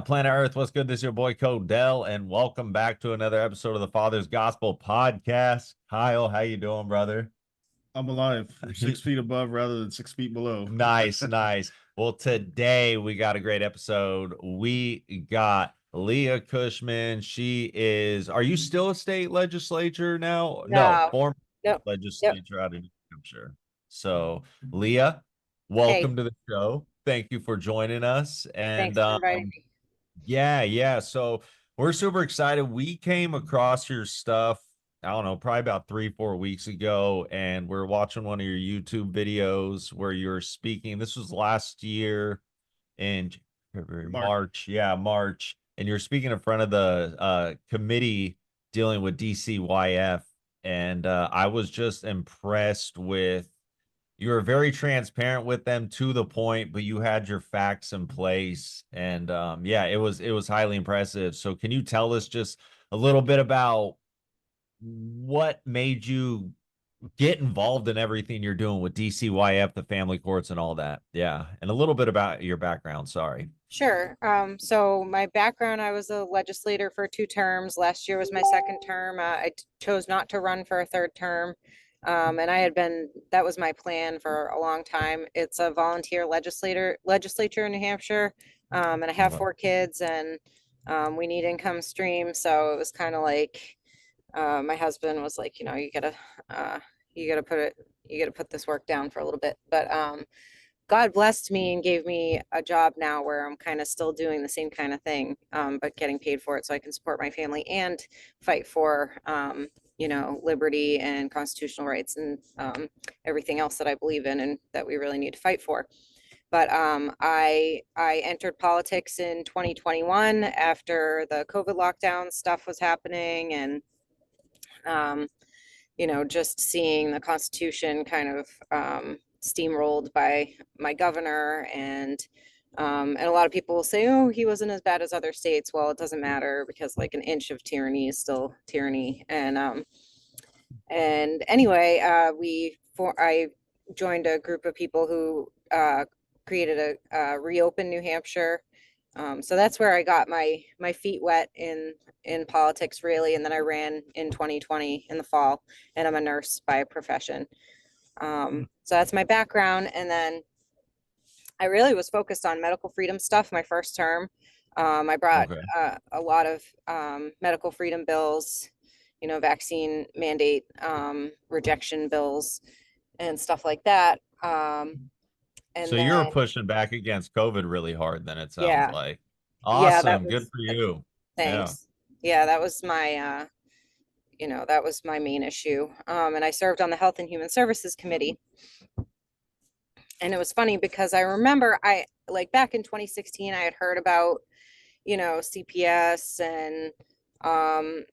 Planet Earth, what's good? This is your boy Codell, and welcome back to another episode of the Father's Gospel Podcast. Kyle, how you doing, brother? I'm alive. I'm 6 feet above rather than 6 feet below. Nice, nice. Well, today we got a great episode. We got Leah Cushman. Are you still a state legislature now? No, No. former Yep. Yep. legislature out of New Hampshire. So, Leah, Hey, welcome to the show. Thank you for joining us. And thanks for inviting me. Yeah, yeah. So we're super excited. We came across your stuff, I don't know, probably about 3, 4 weeks ago, and we're watching one of your YouTube videos where you're speaking. This was last year in February, Mark, March. Yeah, March. And you're speaking in front of the committee dealing with DCYF. And I was just impressed with you were very transparent with them to the point, but you had your facts in place. And yeah, it was highly impressive. So can you tell us just a little bit about what made you get involved in everything you're doing with DCYF, the family courts, and all that? Yeah. And a little bit about your background. Sorry. Sure. So my background, I was a legislator for 2 terms. Last year was my second term. Chose not to run for a third term. And that was my plan for a long time. It's a volunteer legislature in New Hampshire. And I have Okay. 4 kids and we need income stream. So it was kind of like, my husband was like, you gotta put this work down for a little bit. But God blessed me and gave me a job now where I'm kind of still doing the same kind of thing, but getting paid for it so I can support my family and fight for, liberty and constitutional rights and everything else that I believe in and that we really need to fight for. But I entered politics in 2021 after the COVID lockdown stuff was happening, and um, just seeing the Constitution kind of steamrolled by my governor, and a lot of people will say, oh, he wasn't as bad as other states. Well, it doesn't matter because like an inch of tyranny is still tyranny. And anyway, I joined a group of people who created a Reopen New Hampshire. So that's where I got my feet wet in politics, really. And then I ran in 2020 in the fall, and I'm a nurse by profession. So that's my background. And then I really was focused on medical freedom stuff my first term. I brought Okay. a lot of medical freedom bills, vaccine mandate rejection bills and stuff like that. And So you're then, pushing back against COVID really hard, then it sounds yeah, like. yeah, Awesome. Good for you. Yeah. thanks. Yeah, that was my main issue. And I served on the Health and Human Services Committee. And it was funny because I remember like back in 2016, I had heard about, CPS and, um,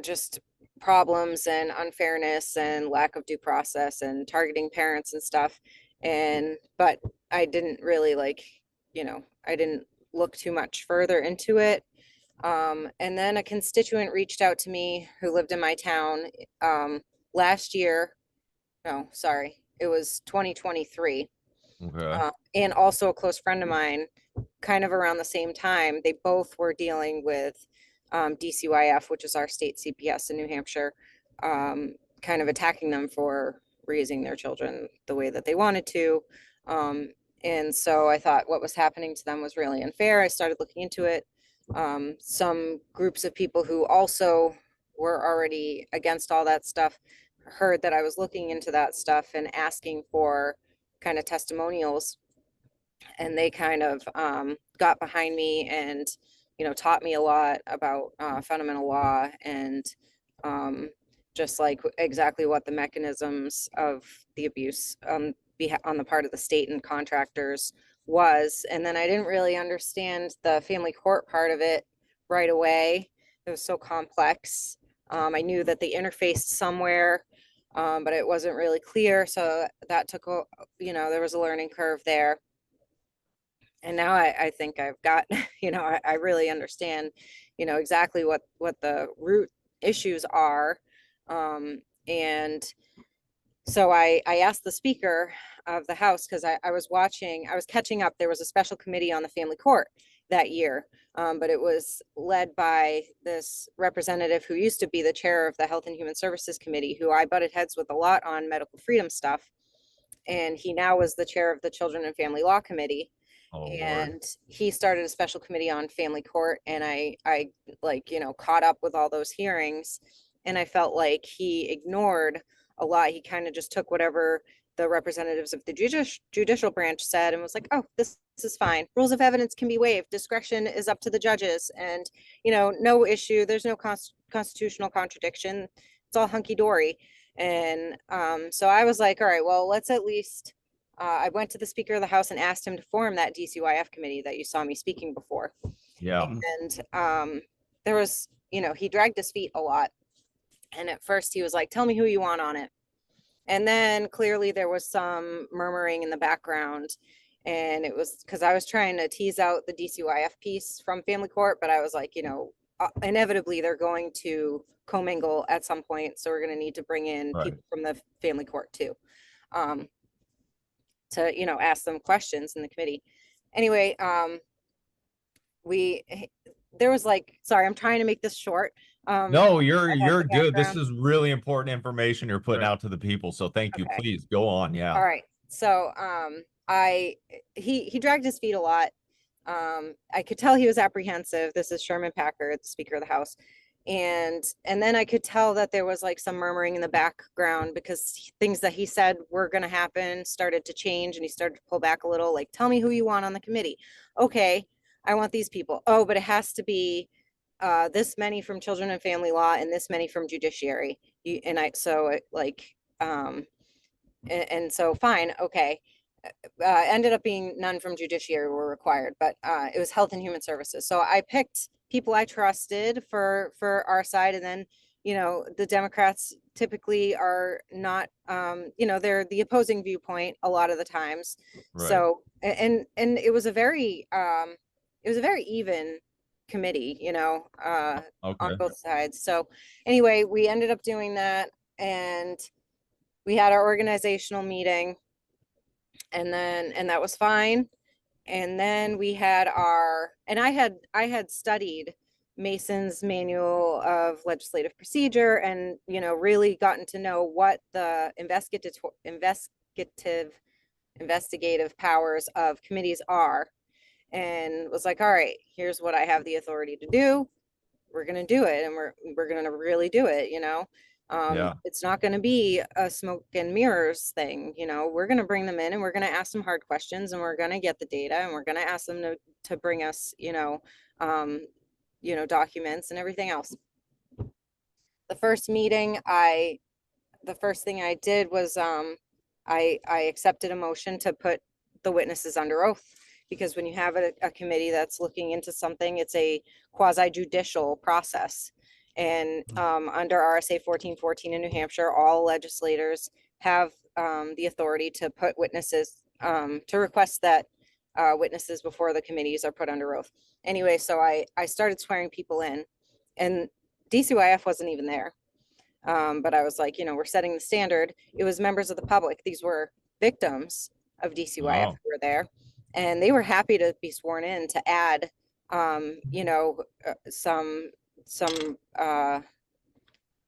just problems and unfairness and lack of due process and targeting parents and stuff. But I didn't really I didn't look too much further into it. And then a constituent reached out to me who lived in my town last year. No, sorry, it was 2023. Okay. And also a close friend of mine, kind of around the same time, they both were dealing with DCYF, which is our state CPS in New Hampshire, kind of attacking them for raising their children the way that they wanted to. And so I thought what was happening to them was really unfair. I started looking into it. Some groups of people who also were already against all that stuff heard that I was looking into that stuff and asking for kind of testimonials, and they kind of got behind me and taught me a lot about fundamental law and just like exactly what the mechanisms of the abuse on the part of the state and contractors was. And then I didn't really understand the family court part of it right away. It was so complex. I knew that they interfaced somewhere, but it wasn't really clear. So that took, there was a learning curve there. And now I think I've got, I really understand, exactly what the root issues are. And so I asked the Speaker of the House, because I was catching up. There was a special committee on the family court that year. But it was led by this representative who used to be the chair of the Health and Human Services Committee, who I butted heads with a lot on medical freedom stuff. And he now was the chair of the Children and Family Law Committee. Oh, Lord. And he started a special committee on family court. And I like, caught up with all those hearings. And I felt like he ignored a lot. He kind of just took whatever the representatives of the judicial branch said and was like, oh, this is fine. Rules of evidence can be waived. Discretion is up to the judges. And, no issue. There's no constitutional contradiction. It's all hunky dory. And so I was like, all right, well, let's at least, I went to the Speaker of the House and asked him to form that DCYF committee that you saw me speaking before. Yeah. And there was, he dragged his feet a lot. And at first he was like, tell me who you want on it. And then clearly there was some murmuring in the background. And it was because I was trying to tease out the DCYF piece from family court, but I was like, inevitably they're going to commingle at some point. So we're going to need to bring in Right. people from the family court too, to, ask them questions in the committee. Anyway, there was like, sorry, I'm trying to make this short. No, you're the good. This background. is really important information you're putting Right. out to the people. So thank you. Okay. Please go on. Yeah. All right. So he dragged his feet a lot. I could tell he was apprehensive. This is Sherman Packard, the Speaker of the House. And then I could tell that there was like some murmuring in the background because things that he said were going to happen started to change, and he started to pull back a little, like, tell me who you want on the committee. Okay, I want these people. Oh, but it has to be this many from Children and Family Law and this many from Judiciary. And so fine, okay. Ended up being none from Judiciary were required, but it was Health and Human Services. So I picked people I trusted for our side. And then, the Democrats typically are not, they're the opposing viewpoint a lot of the times. Right. So, and it was a very even committee, Okay. on both sides. So anyway, we ended up doing that, and we had our organizational meeting, and that was fine. And then we had and I had studied Mason's Manual of Legislative Procedure, and really gotten to know what the investigative powers of committees are, and was like, all right, here's what I have the authority to do. We're going to do it, and we're going to really do it. Yeah. It's not going to be a smoke and mirrors thing. We're going to bring them in, and we're going to ask them hard questions, and we're going to get the data, and we're going to ask them to bring us, documents and everything else. The first meeting, the first thing I did was, I accepted a motion to put the witnesses under oath, because when you have a committee that's looking into something, it's a quasi judicial process. And under RSA 1414 in New Hampshire, all legislators have the authority to put witnesses, to request that witnesses before the committees are put under oath. Anyway, so I started swearing people in, and DCYF wasn't even there. But I was like, we're setting the standard. It was members of the public. These were victims of DCYF who were there, and they were happy to be sworn in to add, some how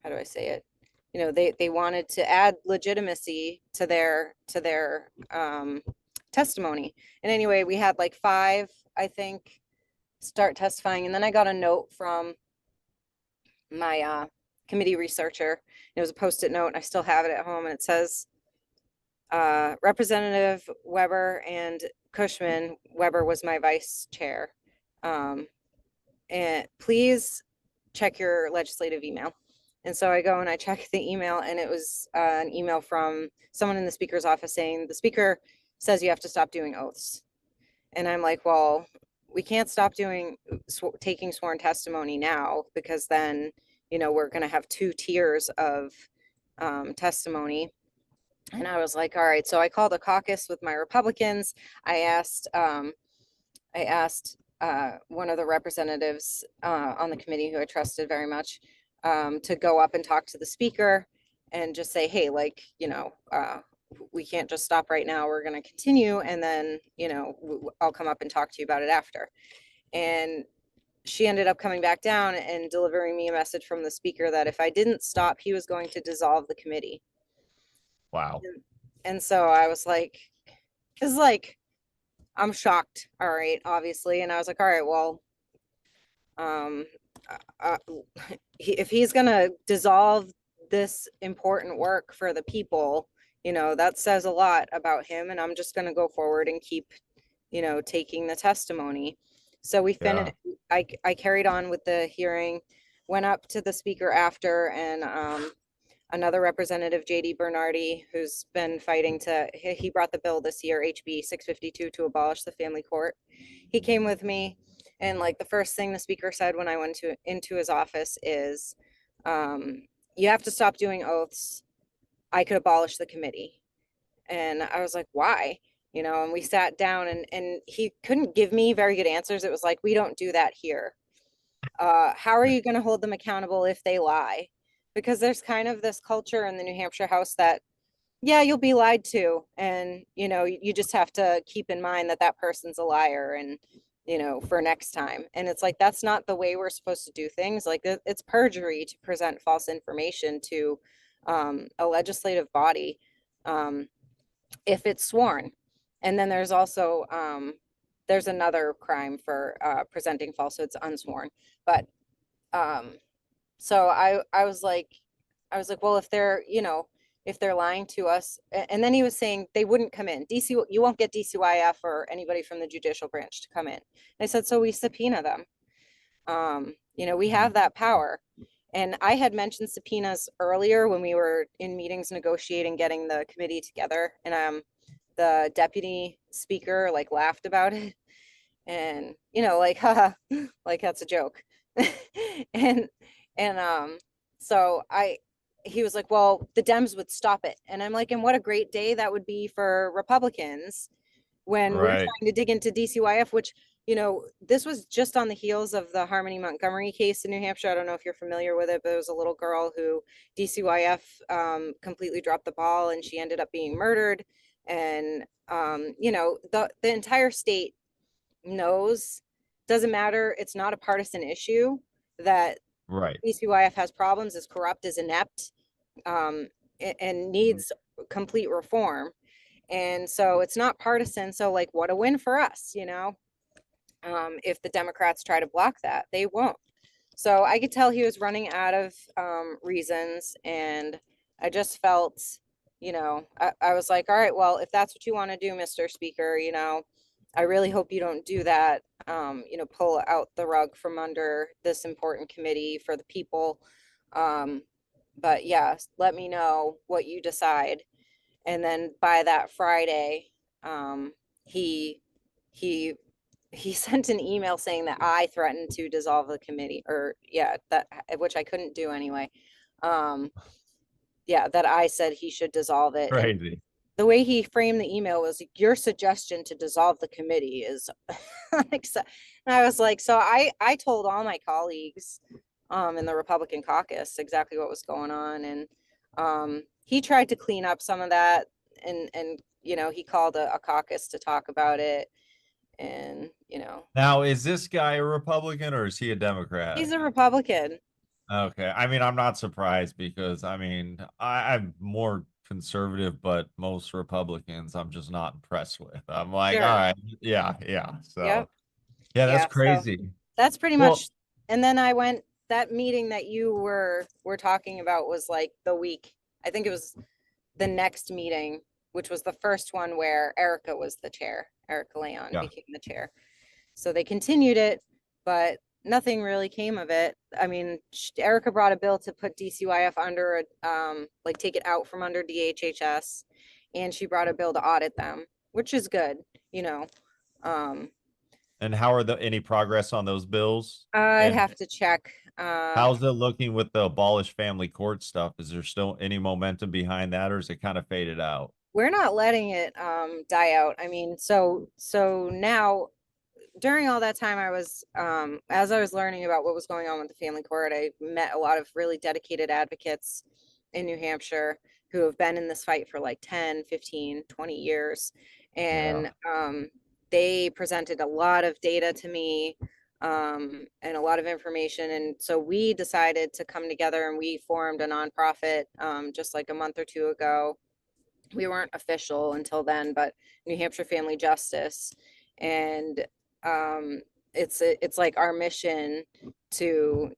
do I say it? They wanted to add legitimacy to their testimony. And anyway, we had like 5, I think, start testifying. And then I got a note from my committee researcher. It was a Post-it note, and I still have it at home, and it says, Representative Weber and Cushman, Weber was my vice chair. And please check your legislative email. And so I go and I check the email, and it was an email from someone in the Speaker's office saying, the Speaker says you have to stop doing oaths. And I'm like, well, we can't stop taking sworn testimony now, because then, we're going to have 2 tiers of testimony. And I was like, all right. So I called a caucus with my Republicans. I asked one of the representatives on the committee, who I trusted very much, to go up and talk to the Speaker and just say, hey, we can't just stop right now. We're going to continue. And then, I'll come up and talk to you about it after. And she ended up coming back down and delivering me a message from the speaker that if I didn't stop, he was going to dissolve the committee. Wow. And so I was like, because like, I'm shocked. All right, obviously. And I was like, all right, well, um, uh, if he's going to dissolve this important work for the people, that says a lot about him. And I'm just going to go forward and keep, taking the testimony. So we finished, Yeah. I carried on with the hearing, went up to the speaker after, and another representative, JD Bernardi, who's been fighting he brought the bill this year, HB 652, to abolish the family court. He came with me, and like the first thing the speaker said when I went into his office is, you have to stop doing oaths. I could abolish the committee. And I was like, why? And we sat down, and he couldn't give me very good answers. It was like, we don't do that here. How are you going to hold them accountable if they lie? Because there's kind of this culture in the New Hampshire House that, yeah, you'll be lied to. And, you just have to keep in mind that that person's a liar and, for next time. And it's like, that's not the way we're supposed to do things. Like, it's perjury to present false information to a legislative body if it's sworn. And then there's also, there's another crime for presenting falsehoods unsworn. But so I was like, well, if they're lying to us, and then he was saying they wouldn't come in. You won't get DCYF or anybody from the judicial branch to come in. And I said, so we subpoena them. We have that power. And I had mentioned subpoenas earlier when we were in meetings negotiating getting the committee together, and the deputy speaker like laughed about it, and like, haha, like that's a joke. and and so he was like, well, the Dems would stop it. And I'm like, and what a great day that would be for Republicans when we're Right. trying to dig into DCYF, which, this was just on the heels of the Harmony Montgomery case in New Hampshire. I don't know if you're familiar with it, but it was a little girl who DCYF completely dropped the ball, and she ended up being murdered. And the entire state knows, doesn't matter, it's not a partisan issue, that Right. DCYF has problems, is corrupt, is inept, and needs complete reform. And so it's not partisan. So like, what a win for us, if the Democrats try to block that, they won't. So I could tell he was running out of reasons. And I just felt, I was like, all right, well, if that's what you want to do, Mr. Speaker, I really hope you don't do that. Pull out the rug from under this important committee for the people. But yeah, let me know what you decide. And then by that Friday, he he he sent an email saying that I threatened to dissolve the committee, or yeah, that, which I couldn't do anyway. Yeah, that I said he should dissolve it. And Crazy. the way he framed the email was, your suggestion to dissolve the committee is unacceptable. And I was like, so I told all my colleagues in the Republican caucus exactly what was going on. And he tried to clean up some of that, and he called a caucus to talk about it. And Now, is this guy a Republican or is he a Democrat? he's a Republican. Okay. I mean, I'm not surprised because I'm more conservative, but most Republicans I'm just not impressed with. I'm like, Sure. all right, yeah, yeah. So Yep. yeah, that's Yeah, so crazy. that's pretty Well, much. And then I went, that meeting that you were talking about was like the week, I think it was the next meeting, which was the first one where Erica was the chair. Erica Leon yeah. became the chair. So they continued it, but nothing really came of it. I mean, Erica brought a bill to put DCYF under, like take it out from under DHHS, and she brought a bill to audit them, which is good, you know. Um, And how are any progress on those bills? I'd And have to check. how's it looking with the abolish family court stuff? Is there still any momentum behind that, or is it kind of faded out? We're not letting it die out. I mean, so now during all that time, I was as I was learning about what was going on with the family court, I met a lot of really dedicated advocates in New Hampshire who have been in this fight for like 10, 15, 20 years. And they presented a lot of data to me, and a lot of information. And so we decided to come together and we formed a nonprofit, just like a month or two ago. We weren't official until then, but New Hampshire Family Justice. And it's like our mission to,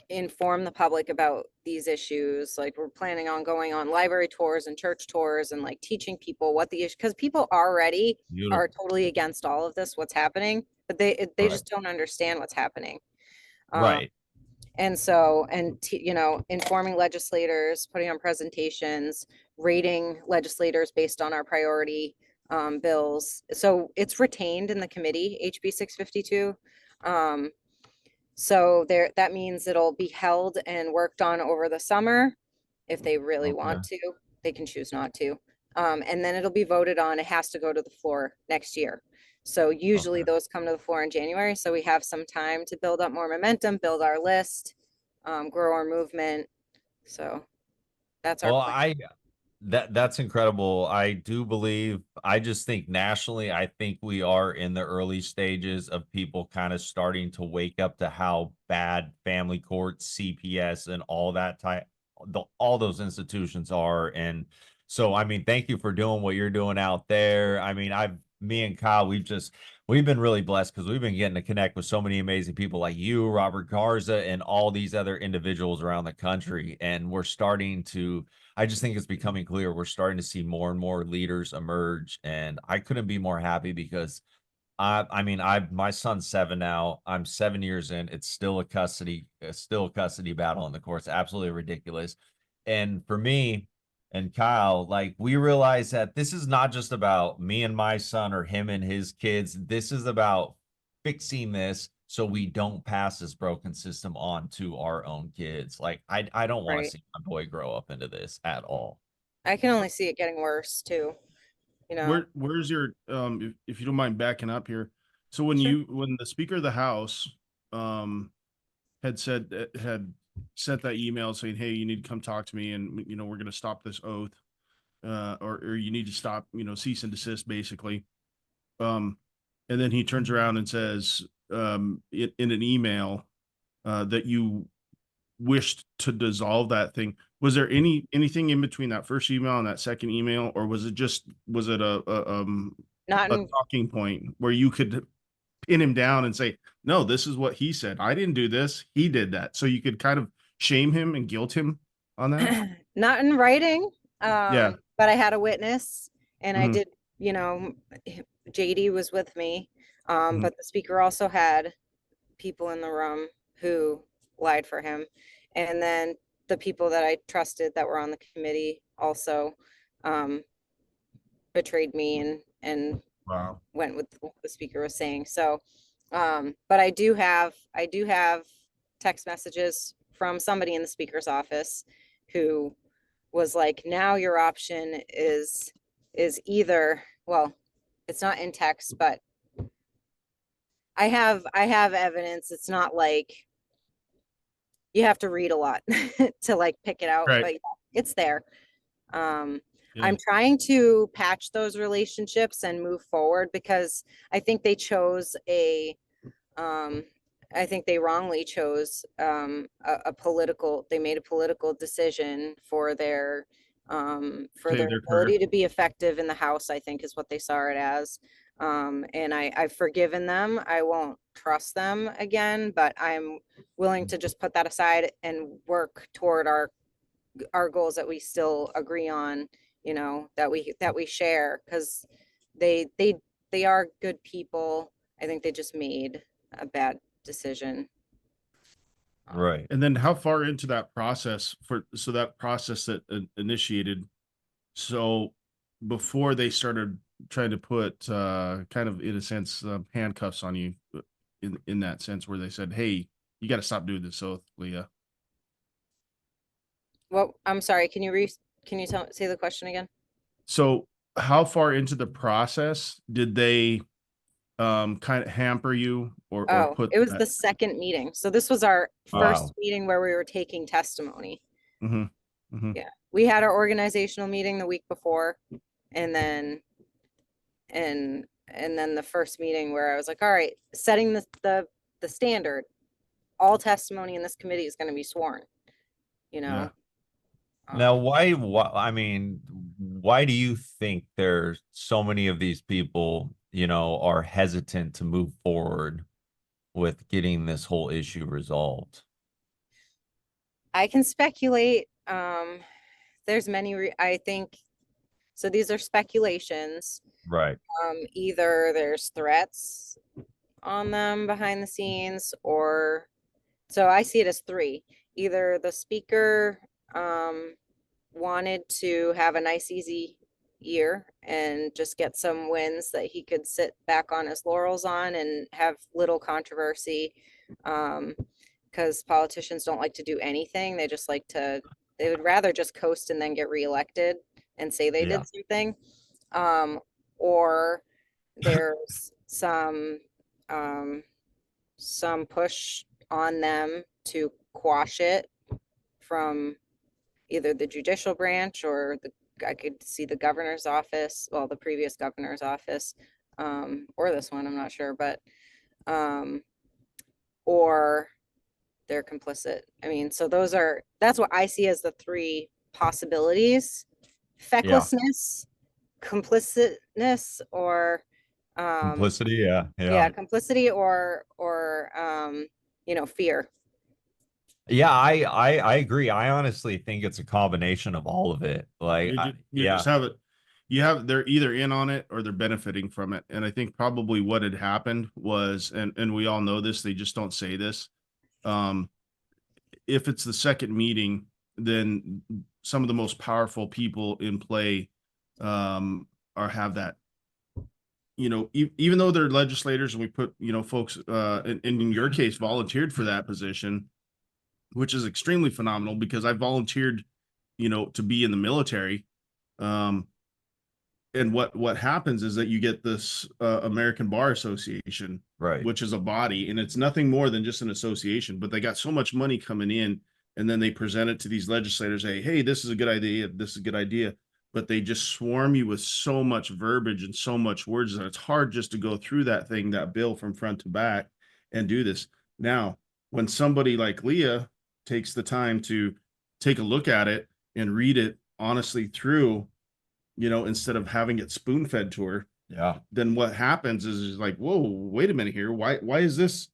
inform the public about these issues. Like we're planning on going on library tours and church tours and like teaching people what the issue, because people already are Beautiful. totally against all of this, what's happening, but they Right. just don't understand what's happening. Right. And so, informing legislators, putting on presentations, rating legislators based on our priority bills. So it's retained in the committee, HB 652. So that means it'll be held and worked on over the summer. If they really Okay. want to, they can choose not to. And then it'll be voted on. It has to go to the floor next year. So usually Okay. those come to the floor in January. So we have some time to build up more momentum, build our list, grow our movement. So that's our Well, plan. that's incredible. I do believe, I just think nationally, I think we are in the early stages of people kind of starting to wake up to how bad family courts, CPS, and all that all those institutions are. And so, I mean, thank you for doing what you're doing out there. I mean, me and Kyle, we've been really blessed because we've been getting to connect with so many amazing people like you, Robert Garza, and all these other individuals around the country. And we're starting to, I just think it's becoming clear we're starting to see more and more leaders emerge, and I couldn't be more happy because I mean, my son's 7 now. I'm 7 years in. It's still a custody battle in the courts. Absolutely ridiculous. And for me and Kyle, like we realize that this is not just about me and my son or him and his kids. This is about fixing this so we don't pass this broken system on to our own kids. Like I don't want to Right. see my boy grow up into this at all. I can only see it getting worse too, you know. Where's your if you don't mind backing up here. So Sure. when the Speaker of the House um had sent that email saying, hey, you need to come talk to me, and we're going to stop this oath, or you need to stop, cease and desist, basically. And then he turns around and says, in an email, that you wished to dissolve that thing. Was there anything in between that first email and that second email, or was it Not a in, talking point where you could pin him down and say, no, this is what he said. I didn't do this. He did that. So you could kind of shame him and guilt him on that. not in writing, Yeah. but I had a witness and I Mhm. did, JD was with me. Mhm. But the speaker also had people in the room who lied for him. And then the people that I trusted that were on the committee also um, betrayed me and Wow. went with what the speaker was saying. So, but I do have text messages from somebody in the speaker's office who was like, now your option is either, well, it's not in text, but I have evidence. It's not like you have to read a lot to like pick it out, Right. but yeah, it's there. Um, Yeah. I'm trying to patch those relationships and move forward because I think they chose I think they wrongly chose they made a political decision for Save their their career. ability to be effective in the House, I think is what they saw it as. And I've forgiven them. I won't trust them again, but I'm willing to just put that aside and work toward our goals that we still agree on, that we share, because they they they are good people. I think they just made a bad decision. Right. And then how far into that process so that process that initiated, so before they started trying to put kind of, in a sense, handcuffs on you, in that sense, where they said, hey, you got to stop doing this oath, Leah. Well, I'm sorry, can you say the question again? So how far into the process did they kind of hamper you, or Oh, put it was that? the second meeting. So this was our first Wow. meeting where we were taking testimony. Mm-hmm. Mm-hmm. Yeah. We had our organizational meeting the week before, and then and then the first meeting where I was like, all right, setting the the standard. All testimony in this committee is going to be sworn, you know? Now, Um, I mean, why do you think there's so many of these people, are hesitant to move forward with getting this whole issue resolved? I can speculate. There's many, I think, so these are speculations. Right. Either there's threats on them behind the scenes, or so I see it as three. Either the speaker wanted to have a nice, easy year and just get some wins that he could sit back on his laurels on and have little controversy. Because politicians don't like to do anything. They would rather just coast and then get reelected and say they Yeah. did something. Or there's some push on them to quash it from either the judicial branch or I could see the governor's office, well, the previous governor's office, or this one, I'm not sure, but or they're complicit. I mean, so that's what I see as the three possibilities: Yeah. fecklessness, complicitness, or Complicity. Yeah. Yeah. yeah, complicity, or fear. Yeah. I agree. I honestly think it's a combination of all of it. Like, You just have it. They're either in on it or they're benefiting from it. And I think probably what had happened was, and we all know this, they just don't say this. If it's the second meeting, then some of the most powerful people in play are have that. Even though they're legislators and we put, folks in your case volunteered for that position, which is extremely phenomenal because I volunteered, to be in the military. And what happens is that you get this American Bar Association, right. which is a body, and it's nothing more than just an association, but they got so much money coming in, and then they present it to these legislators, hey, this is a good idea, this is a good idea, but they just swarm you with so much verbiage and so much words that it's hard just to go through that bill from front to back and do this. Now, when somebody like Leah takes the time to take a look at it and read it honestly through, instead of having it spoon fed to her, Yeah. then what happens is like, whoa, wait a minute here. Why is this?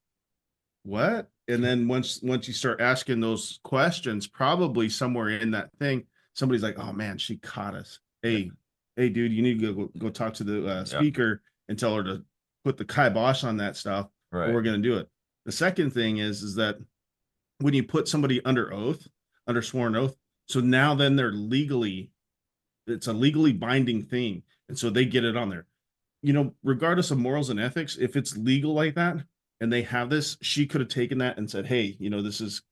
What? And then once you start asking those questions, probably somewhere in that thing, somebody's like, oh man, she caught us. Hey, dude, you need to go talk to the speaker and tell her to put the kibosh on that stuff, or we're going to do it. The second thing is that when you put somebody under oath, under sworn oath, so now then it's a legally binding thing. And so they get it on there. Regardless of morals and ethics, if it's legal like that and they have this, she could have taken that and said, hey, this is,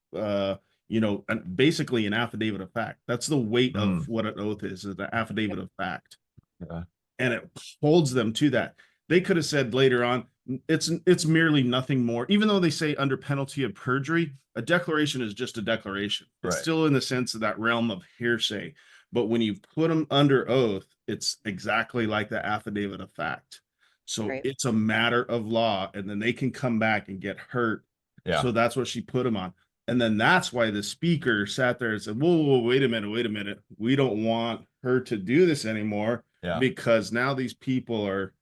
basically an affidavit of fact. That's the weight of what an oath is an affidavit of fact. Yeah. And it holds them to that. They could have said later on, it's merely nothing more. Even though they say under penalty of perjury, a declaration is just a declaration. It's still in the sense of that realm of hearsay. But when you put them under oath, it's exactly like the affidavit of fact. So it's a matter of law, and then they can come back and get hurt. Yeah. So that's what she put them on. And then that's why the speaker sat there and said, whoa, wait a minute. We don't want her to do this anymore. Yeah. Because now these people are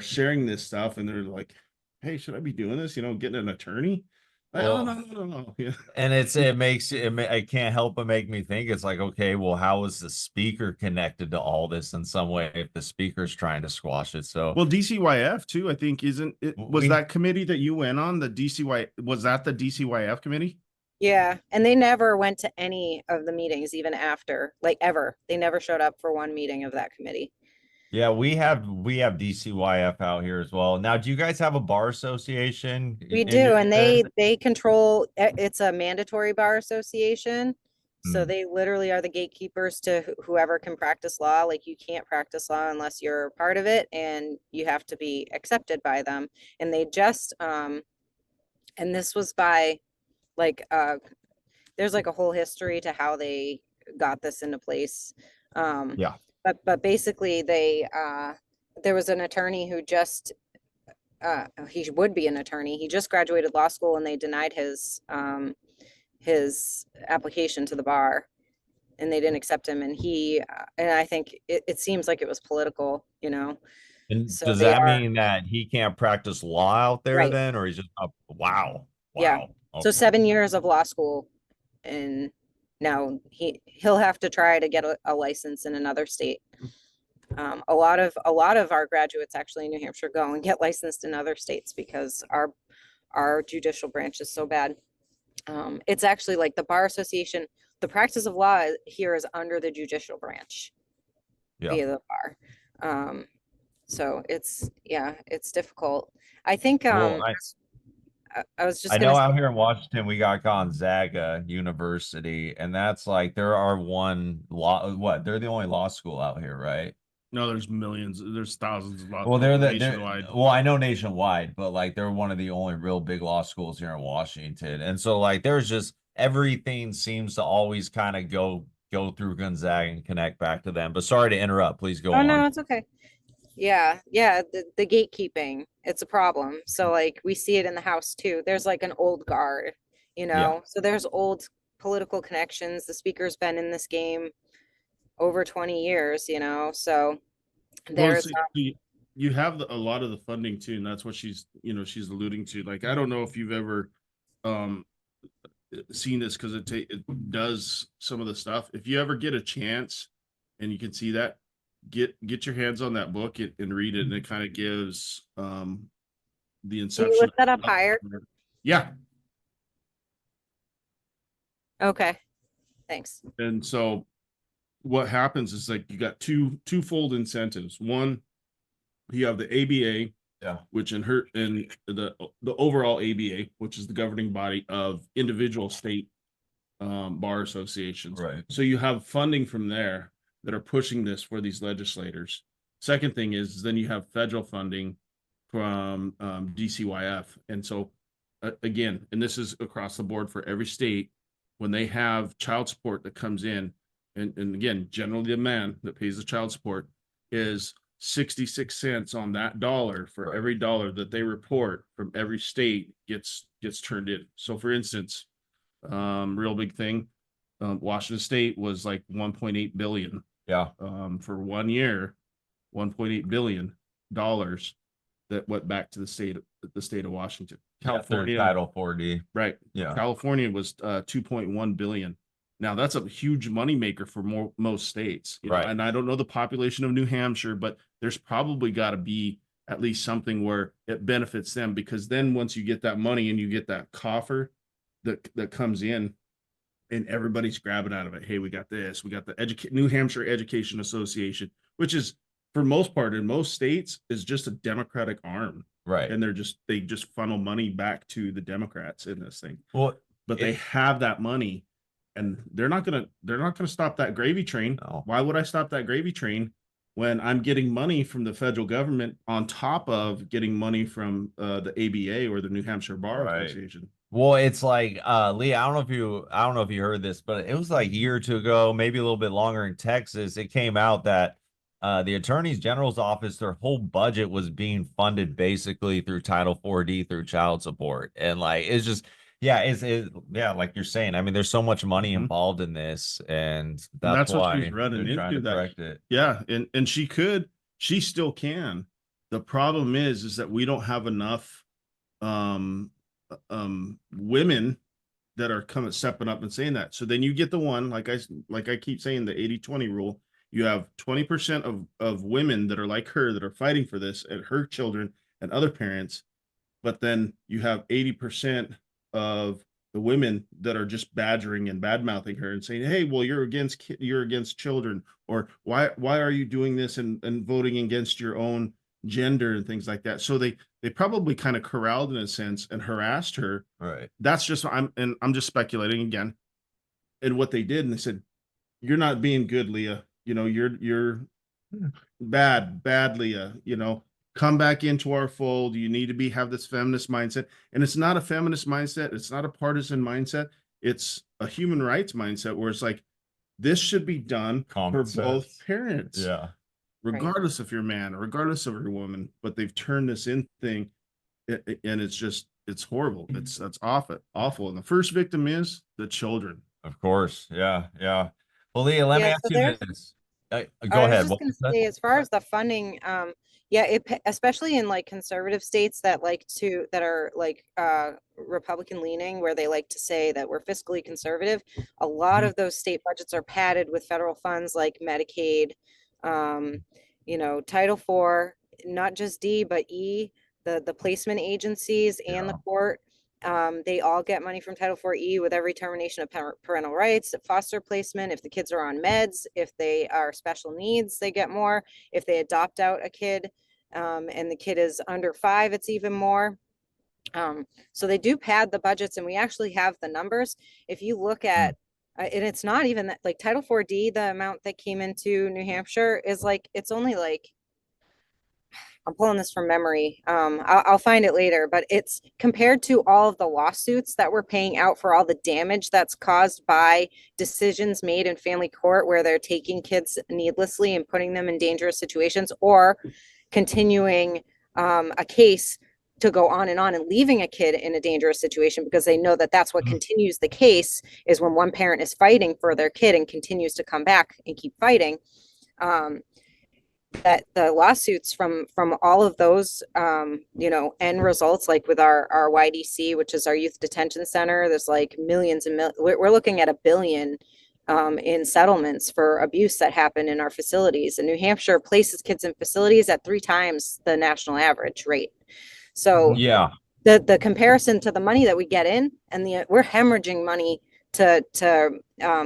sharing this stuff and they're like, hey, should I be doing this? Getting an attorney? Well, no. Yeah. And I can't help but make me think it's like, okay, well, how is the speaker connected to all this in some way if the speaker's trying to squash it? So, well, DCYF too, I think, that committee that you went on, was that the DCYF committee? Yeah, and they never went to any of the meetings, even after, like, ever. They never showed up for one meeting of that committee. Yeah, we have DCYF out here as well. Now, do you guys have a bar association? We do, and they control, it's a mandatory bar association. So they literally are the gatekeepers to whoever can practice law. Like, you can't practice law unless you're part of it, and you have to be accepted by them. And they just and this was by like there's like a whole history to how they got this into place. Yeah. But basically there was an attorney who just he would be an attorney. He just graduated law school and they denied his application to the bar and they didn't accept him. And and I think it seems like it was political, you know? And So does they that are, mean that he can't practice law out there right. then, or he's just wow, Yeah. wow, So okay. 7 years of law school and now he'll have to try to get a license in another state. A lot of our graduates actually in New Hampshire go and get licensed in other states because our judicial branch is so bad. It's actually like the Bar Association, the practice of law here is under the judicial branch Yeah. via the bar. So it's difficult. I think Well, I was just I gonna know say, out here in Washington we got Gonzaga University, and that's like there are one law. What? They're the only law school out here, right? No, there's millions, there's thousands of Well, they're nationwide. well, I know nationwide, but like they're one of the only real big law schools here in Washington. And so like there's just everything seems to always kind of go through Gonzaga and connect back to them. But sorry to interrupt. Please go oh no, on. it's okay. Yeah, the gatekeeping, it's a problem. So like we see it in the house too. There's like an old guard, you Yeah. know. So there's old political connections. The speaker's been in this game over 20 years, you know. So Well, there's you have a lot of the funding too, and that's what she's alluding to. Like, I don't know if you've ever um seen this because it does some of the stuff. If you ever get a chance and you can see that, get your hands on that book and read it, and it kind of gives the can you inception. lift that up higher? Yeah. Okay. Thanks. And so what happens is like you got twofold incentives. One, you have the ABA, Yeah. which in the overall ABA, which is the governing body of individual state bar associations. Right. So you have funding from there that are pushing this for these legislators. Second thing is then you have federal funding from DCYF. And so again, and this is across the board for every state, when they have child support that comes in, and again, generally the man that pays the child support is 66 cents on that dollar for Right. every dollar that they report from every state gets turned in. So for instance, real big thing, Washington State was like 1.8 billion Yeah. for 1 year, 1.8 billion dollars that went back to the state of Washington. California Title 4D. Right. Yeah. California was 2.1 billion. Now that's a huge moneymaker for most states. You know, Right. and I don't know the population of New Hampshire, but there's probably got to be at least something where it benefits them, because then once you get that money and you get that coffer that comes in and everybody's grabbing out of it. Hey, we got this, we got the New Hampshire Education Association, which is for most part in most states is just a Democratic arm. Right. And they just funnel money back to the Democrats in this thing. Well, But they have that money and they're not gonna stop that gravy train. No. Why would I stop that gravy train when I'm getting money from the federal government on top of getting money from the ABA or the New Hampshire Bar Right. Association? Well, it's like Leah, I don't know if you heard this, but it was like a year or two ago, maybe a little bit longer in Texas. It came out that the Attorney General's office, their whole budget was being funded basically through Title 4D through child support. And like it's just yeah, like you're saying. I mean, there's so much money Mhm. involved in this, and And that's what why she's running they're trying into to correct it. Yeah, and she still can. The problem is that we don't have enough women that are stepping up and saying that. So then you get the one, like I keep saying, the 80-20 rule. You have 20% of women that are like her that are fighting for this, and her children and other parents, but then you have 80% of the women that are just badgering and bad mouthing her and saying, hey, well, you're against children, or why are you doing this and voting against your own gender and things like that. So they probably kind of corralled in a sense and harassed her. Right. That's just I'm just speculating again. And what they did, and they said, you're not being good, Leah. You know, you're bad, Leah. You know, come back into our fold. You need to have this feminist mindset. And it's not a feminist mindset. It's not a partisan mindset. It's a human rights mindset where it's like, this should be done Common for both sense. parents. Yeah. Regardless if you're a man or regardless of your woman, but they've turned this in thing And it's horrible. That's awful. And the first victim is the children. Of course. Yeah. Yeah. Well, Leah, let me Yeah, ask so you there's this. Go I was ahead. just What gonna was that? say, as far as the funding, yeah, especially in like conservative states that are like Republican leaning, where they like to say that we're fiscally conservative, a lot Mhm. of those state budgets are padded with federal funds like Medicaid, um, Title IV, not just D, but E, the placement agencies and the Yeah. court. They all get money from Title IV-E with every termination of parental rights, foster placement. If the kids are on meds, if they are special needs, they get more. If they adopt out a kid, and the kid is under 5, it's even more. So they do pad the budgets, and we actually have the numbers. If you look Mm. at, and it's not even that, like Title IV-D, the amount that came into New Hampshire is like, it's only like, I'm pulling this from memory. I'll find it later, but it's compared to all of the lawsuits that we're paying out for all the damage that's caused by decisions made in family court where they're taking kids needlessly and putting them in dangerous situations, or continuing a case to go on and leaving a kid in a dangerous situation because they know that that's what Mhm. continues the case, is when one parent is fighting for their kid and continues to come back and keep fighting. Um, that the lawsuits from all of those end results, like with our YDC, which is our youth detention center, there's like millions and we're looking at $1 billion in settlements for abuse that happen in our facilities, and New Hampshire places kids in facilities at 3 times the national average rate. So Yeah. the comparison to the money that we get in, and we're hemorrhaging money to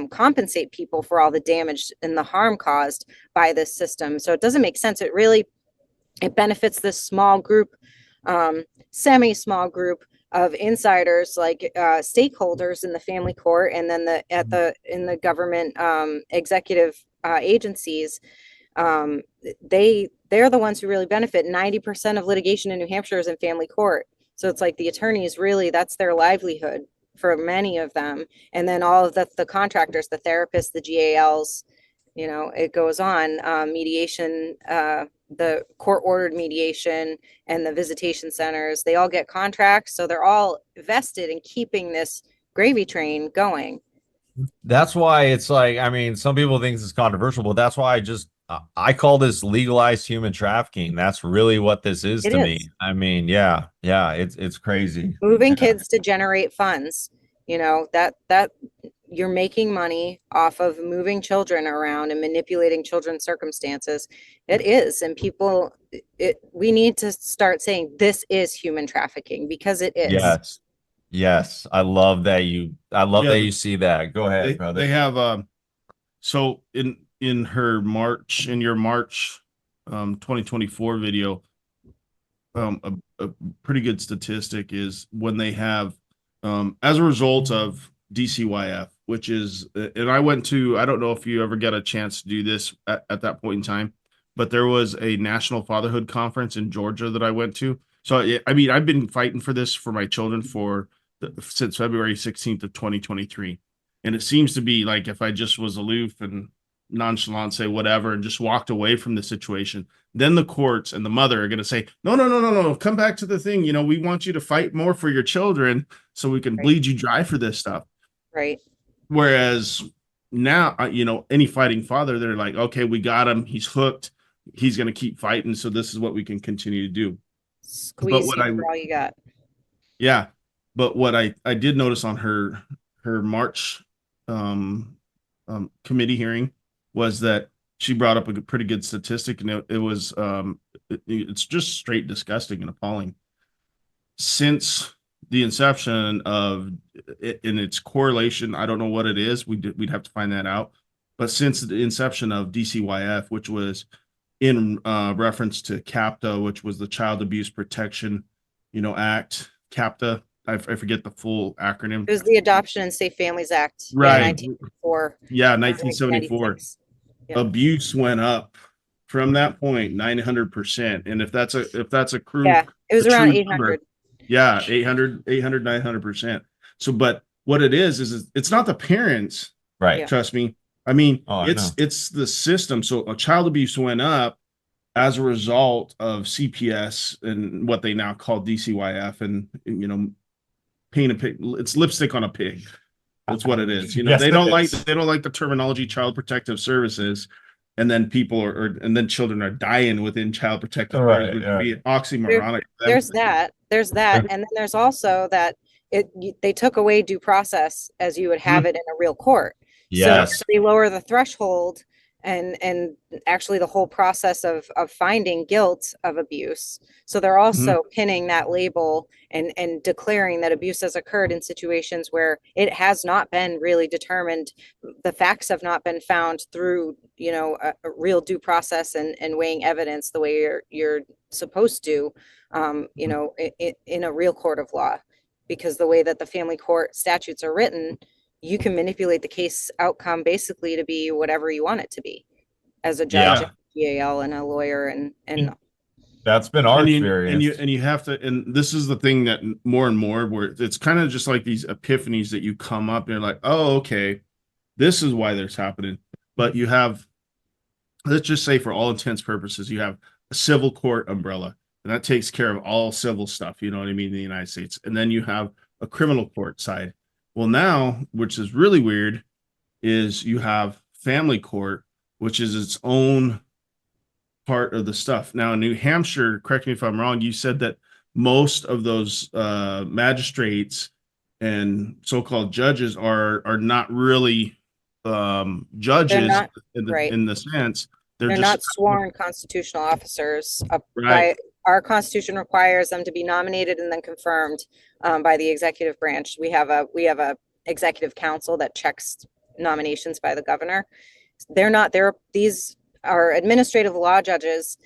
compensate people for all the damage and the harm caused by this system. So it doesn't make sense. It benefits this small group, semi-small group of insiders, like stakeholders in the family court, and then in the government executive agencies. um, they're the ones who really benefit. 90% of litigation in New Hampshire is in family court. So it's like the attorneys, really, that's their livelihood for many of them. And then all of the contractors, the therapists, the GALs, it goes on. Mediation, the court ordered mediation, and the visitation centers, they all get contracts. So they're all vested in keeping this gravy train going. That's why it's like, I mean, some people think this is controversial, but that's why I call this legalized human trafficking. That's really what this is It to is. me. I mean, yeah, yeah, it's crazy. Moving Yeah. kids to generate funds, that you're making money off of moving children around and manipulating children's circumstances. It is. And we need to start saying this is human trafficking, because it is. Yes. Yes. I love Yeah, that you see that. Go ahead, brother. they have so in your March 2024 video, a pretty good statistic is when they have as a result of DCYF, which is, and I don't know if you ever got a chance to do this at that point in time, but there was a national fatherhood conference in Georgia that I went to. So I mean, I've been fighting for this for my children since February 16th of 2023. And it seems to be like, if I just was aloof and nonchalant, say whatever, and just walked away from the situation, then the courts and the mother are going to say, no, no, no, no, no, come back to the thing. We want you to fight more for your children so we can Right. bleed you dry for this stuff. Right. Whereas now, any fighting father, they're like, okay, we got him. He's hooked. He's going to keep fighting. So this is what we can continue to do. Squeeze you for all you got. Yeah. But what I did notice on her March committee hearing was that she brought up a pretty good statistic, and it was it's just straight disgusting and appalling. Since the inception of it, in its correlation, I don't know what it is. We'd have to find that out. But since the inception of DCYF, which was in reference to CAPTA, which was the Child Abuse Protection, Act, CAPTA. I forget the full acronym. It was the Adoption and Safe Families Act. Right. 1974. Yeah, 1974. 1996. Yeah. Abuse went up from that point 900%. And if that's a crew, Yeah, it was a around true 800. number, yeah, 800, 900%. So, but what it is it's not the parents, Right. Yeah. trust me. I mean, Oh, I know. it's the system. So a child abuse went up as a result of CPS and what they now call DCYF, and paint a pig, it's lipstick on a pig. That's what it is. Yes, they it don't is. like the terminology Child Protective Services, and then people and then children are dying within Child Protective Right, Services, which yeah. would be oxymoronic. There's that, and then there's also that they took away due process as you would have it in a real court. So Yes. they lower the threshold and actually the whole process of finding guilt of abuse. So they're also pinning that label and declaring that abuse has occurred in situations where it has not been really determined. The facts have not been found through, a real due process and weighing evidence the way you're supposed to, in a real court of law, because the way that the family court statutes are written, you can manipulate the case outcome basically to be whatever you want it to be as a judge, Yeah. GAL, and a lawyer, and That's been our and experience. you have to, and this is the thing that more and more, where it's kind of just like these epiphanies that you come up and you're like, oh, okay, this is why this happening. But you have, let's just say for all intents purposes, you have a civil court umbrella, and that takes care of all civil stuff, you know what I mean, in the United States. And then you have a criminal court side. Well, now, which is really weird, is you have family court, which is its own part of the stuff. Now in New Hampshire, correct me if I'm wrong, you said that most of those magistrates and so-called judges are not really judges not, in the sense they're just not sworn constitutional officers. right. Our Constitution requires them to be nominated and then confirmed by the executive branch. We have a executive council that checks nominations by the governor. These are administrative law judges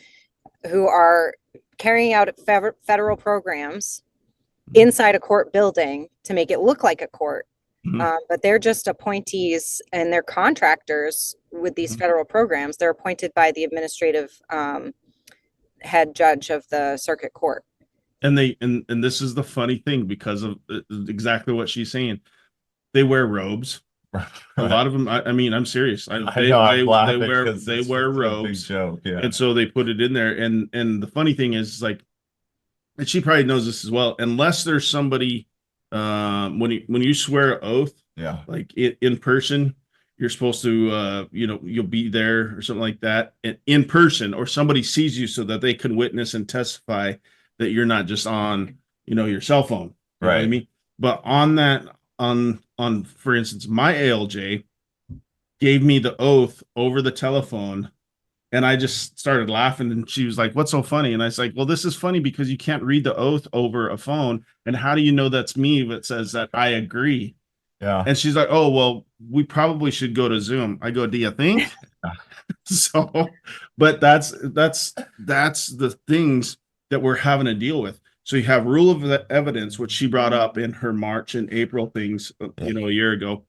who are carrying out federal programs inside a court building to make it look like a court. But they're just appointees and they're contractors with these federal programs. They're appointed by the administrative head judge of the circuit court. And this is the funny thing, because of exactly what she's saying. They wear robes. A lot of them. I mean, I'm serious. They wear robes. Joke, yeah. And so they put it in there. And the funny thing is, like, and she probably knows this as well. Unless there's somebody, when you swear an oath, yeah, like in person, you're supposed to, you'll be there or something like that, and in person, or somebody sees you so that they can witness and testify that you're not just on, your cell phone. You know what I mean? But on that, on for instance, my ALJ gave me the oath over the telephone, and I just started laughing, and she was like, "What's so funny?" And I was like, "Well, this is funny because you can't read the oath over a phone, and how do you know that's me if it says that I agree?" Yeah. And she's like, "Oh, well, we probably should go to Zoom." I go, "Do you think?" So, but that's the things that we're having to deal with. So you have rule of evidence, which she brought up in her March and April things, a year ago.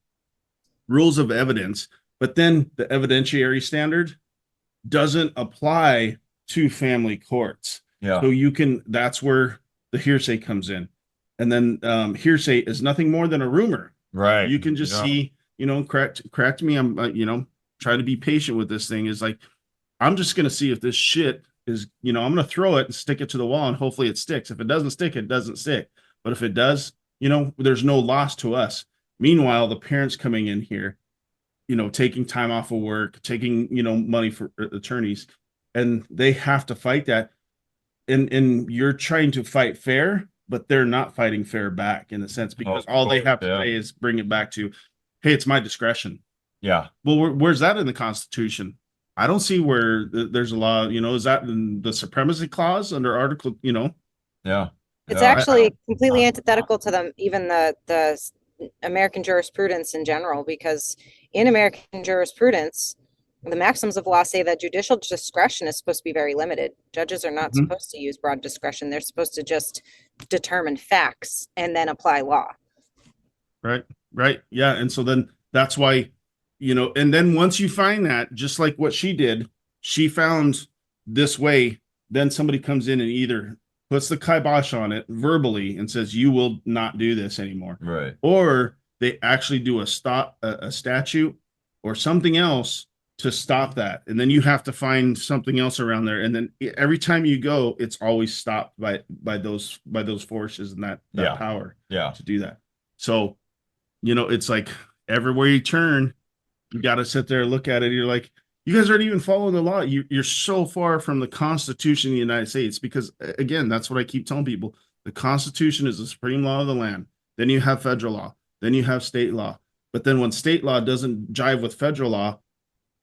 Rules of evidence, but then the evidentiary standard doesn't apply to family courts. Yeah. So that's where the hearsay comes in. And then hearsay is nothing more than a rumor. Right. You can just see, correct me. I'm, trying to be patient with this thing. Is like, I'm just going to see if this shit is, I'm going to throw it and stick it to the wall, and hopefully it sticks. If it doesn't stick, it doesn't stick. But if it does, there's no loss to us. Meanwhile, the parents coming in here, taking time off of work, taking, money for attorneys, and they have to fight that. And you're trying to fight fair, but they're not fighting fair back in a sense, because all they have to say is bring it back to, hey, it's my discretion. Yeah. Well, where's that in the Constitution? I don't see where there's a law, is that in the supremacy clause under article, Yeah. It's actually completely antithetical to even the American jurisprudence in general, because in American jurisprudence, the maxims of law say that judicial discretion is supposed to be very limited. Judges are not supposed to use broad discretion. They're supposed to just determine facts and then apply law. Right. Yeah. And so then that's why, and then once you find that, just like what she did, she found this way, then somebody comes in and either puts the kibosh on it verbally and says, you will not do this anymore. Right. Or they actually do a statute or something else to stop that. And then you have to find something else around there. And then every time you go, it's always stopped by those forces and that Yeah. power Yeah. to do that. So, it's like everywhere you turn, you got to sit there and look at it. You're like, you guys aren't even following the law. You're so far from the Constitution of the United States, because again, that's what I keep telling people. The Constitution is the supreme law of the land. Then you have federal law. Then you have state law. But then when state law doesn't jive with federal law,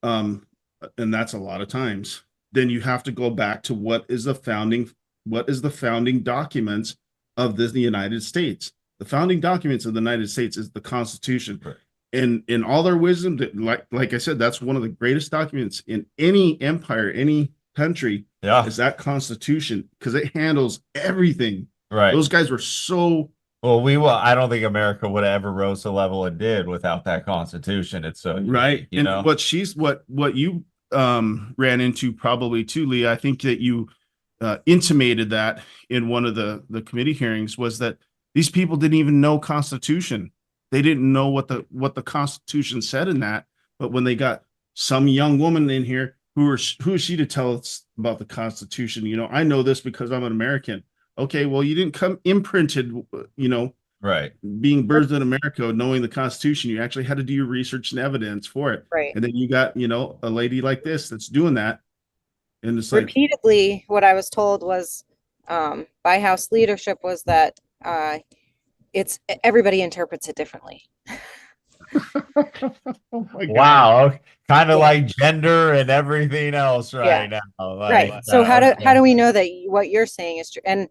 and that's a lot of times, then you have to go back to what is the founding documents of the United States. The founding documents of the United States is the Constitution. Right. And in all their wisdom, like I said, that's one of the greatest documents in any empire, any country, Yeah. is that Constitution, because it handles everything. Right. Those guys were so Well, I don't think America would have ever rose to the level it did without that Constitution. It's so right. you And know. what you ran into probably too, Leah, I think that you intimated that in one of the committee hearings, was that these people didn't even know Constitution. They didn't know what the Constitution said in that. But when they got some young woman in here, who is she to tell us about the Constitution? I know this because I'm an American. Okay, well, you didn't come imprinted, Right. being birthed in America, knowing the Constitution. You actually had to do your research and evidence for it. Right. And then you got, a lady like this that's doing that. And it's like, Repeatedly, what I was told was, by House leadership, was that everybody interprets it differently. oh my God. Wow. Kind of Yeah. like gender and everything else right now. Right. So how do we know that what you're saying is true? And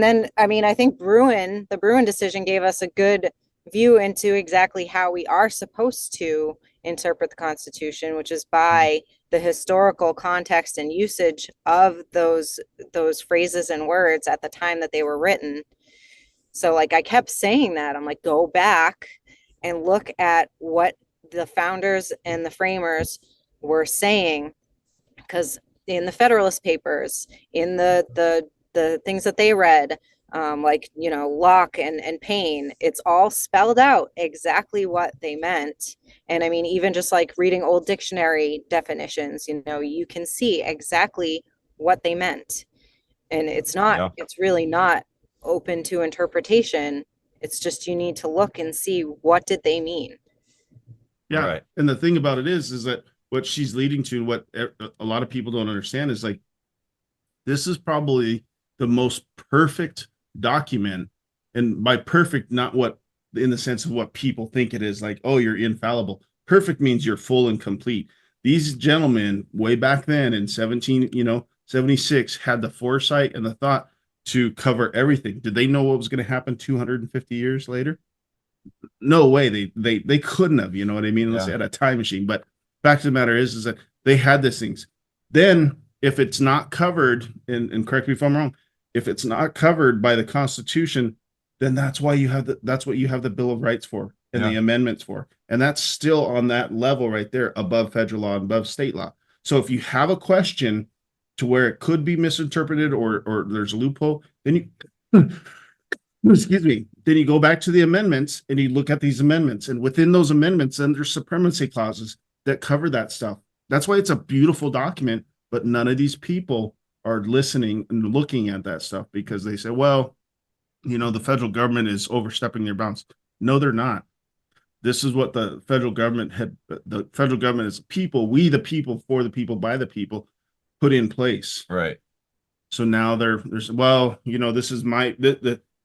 then, I mean, I think the Bruin decision gave us a good view into exactly how we are supposed to interpret the Constitution, which is by the historical context and usage of those phrases and words at the time that they were written. So like I kept saying that, I'm like, go back and look at what the founders and the framers were saying, because in the Federalist Papers, in the things that they read, like, Locke and Paine, it's all spelled out exactly what they meant. And I mean, even just like reading old dictionary definitions, you can see exactly what they meant. And it's really not open to interpretation. It's just, you need to look and see, what did they mean? Yeah. Right. And the thing about it is that what she's leading to, what a lot of people don't understand, is like, this is probably the most perfect document. And by perfect, not what in the sense of what people think it is, like, oh, you're infallible. Perfect means you're full and complete. These gentlemen way back then in 76 had the foresight and the thought to cover everything. Did they know what was going to happen 250 years later? No way. They couldn't have, you know what I mean? Unless they had a time machine. But fact of the matter is that they had these things. Then if it's not covered, and correct me if I'm wrong, if it's not covered by the Constitution, then that's what you have the Bill of Rights for and the amendments for. And that's still on that level right there, above federal law and above state law. So if you have a question to where it could be misinterpreted or there's a loophole, then you excuse me, then you go back to the amendments and you look at these amendments, and within those amendments, then there's supremacy clauses that cover that stuff. That's why it's a beautiful document, but none of these people are listening and looking at that stuff, because they say, well, the federal government is overstepping their bounds. No, they're not. This is what the federal government is people, we the people, for the people, by the people, put in place. Right. So now there's, well, this is my,